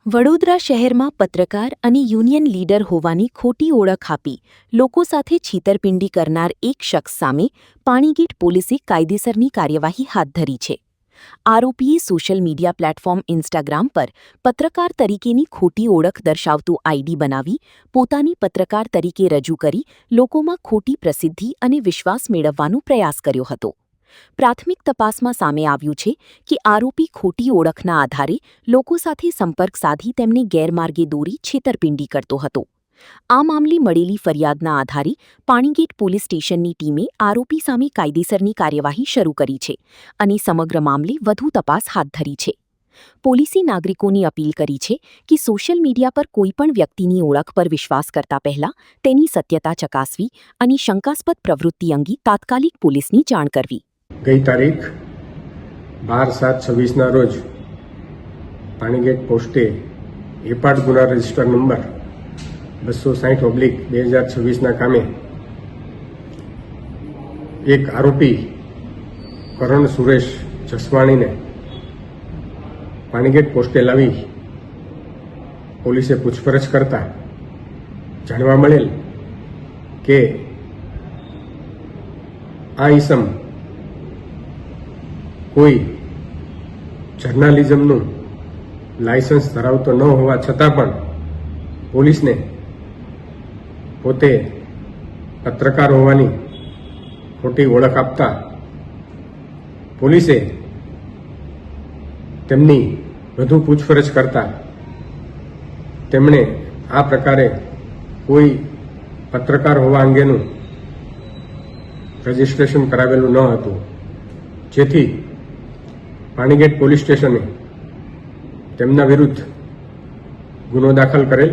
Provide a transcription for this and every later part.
વડોદરા શહેરમાં પત્રકાર અને યુનિયન લીડર હોવાની ખોટી ઓળખ આપી લોકો સાથે છેતરપિંડી કરનાર એક શખ્સ સામે પાણીગેટ પોલીસે કાયદેસરની કાર્યવાહી હાથ ધરી છે. આરોપીએ સોશિયલ મીડિયા પ્લેટફોર્મ ઇન્સ્ટાગ્રામ પર પત્રકાર તરીકેની ખોટી ઓળખ દર્શાવતું આઈડી બનાવી પોતાની પત્રકાર તરીકે રજૂ કરી લોકોમાં ખોટી પ્રસિદ્ધિ અને વિશ્વાસ મેળવવાનો પ્રયાસ કર્યો હતો. પ્રાથમિક તપાસમાં સામે આવ્યું છે કે આરોપી ખોટી ઓળખના આધારે લોકો સાથે સંપર્ક સાધી તેમને ગેરમાર્ગે દોરી છેતરપિંડી કરતો હતો. આ મામલે મળેલી ફરિયાદના આધારે પાણીગેટ પોલીસ સ્ટેશનની ટીમે આરોપી સામે કાયદેસરની કાર્યવાહી શરૂ કરી છે અને સમગ્ર મામલે વધુ તપાસ હાથ ધરી છે. પોલીસે નાગરિકોને અપીલ કરી છે કે સોશિયલ મીડિયા પર કોઈપણ વ્યક્તિની ઓળખ પર વિશ્વાસ કરતા પહેલા તેની સત્યતા ચકાસવી અને શંકાસ્પદ પ્રવૃત્તિ અંગે તાત્કાલિક પોલીસની જાણ કરવી. ગઈ તારીખ 12/7/26ના રોજ પાણીગેટ પોસ્ટે એપાર્ટ ગુના રજિસ્ટર નંબર 260/2026ના કામે એક આરોપી કરણ સુરેશ જસવાણીને પાણીગેટ પોસ્ટે લાવી પોલીસે પૂછપરછ કરતા જાણવા મળેલ કે આ ઈસમ કોઈ જર્નાલિઝમનું લાયસન્સ ધરાવતો ન હોવા છતાં પણ પોલીસને પોતે પત્રકાર હોવાની ખોટી ઓળખ આપતા પોલીસે તેમની વધુ પૂછપરછ કરતા તેમણે આ પ્રકારે કોઈ પત્રકાર હોવા અંગેનું રજિસ્ટ્રેશન કરાવેલું ન હતું, જેથી પાણીગેટ પોલીસ સ્ટેશને તેમના વિરુદ્ધ ગુનો દાખલ કરેલ.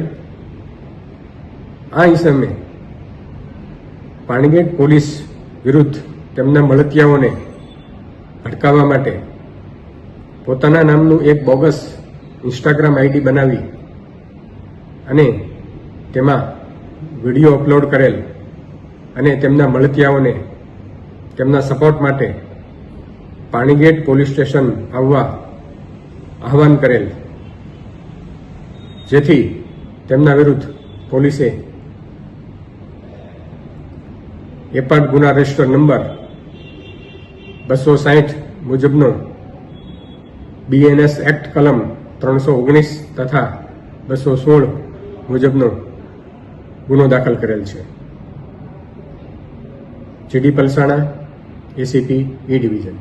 આ ઈસમે પાણીગેટ પોલીસ વિરુદ્ધ તેમના મળતિયાઓને ભડકાવવા માટે પોતાના નામનું એક બોગસ ઇન્સ્ટાગ્રામ આઈડી બનાવી અને તેમાં વિડીયો અપલોડ કરેલ અને તેમના મળતિયાઓને તેમના સપોર્ટ માટે પાણીગેટ પોલીસ સ્ટેશન આવવા આહવાન કરેલ, જેથી તેમના વિરુદ્ધ પોલીસે એપાર્ટ ગુના રજિસ્ટર નંબર 260 મુજબનો BNS એક્ટ કલમ 319 તથા 216 મુજબનો ગુનો દાખલ કરેલ છે. GD Palsana, ACP E division.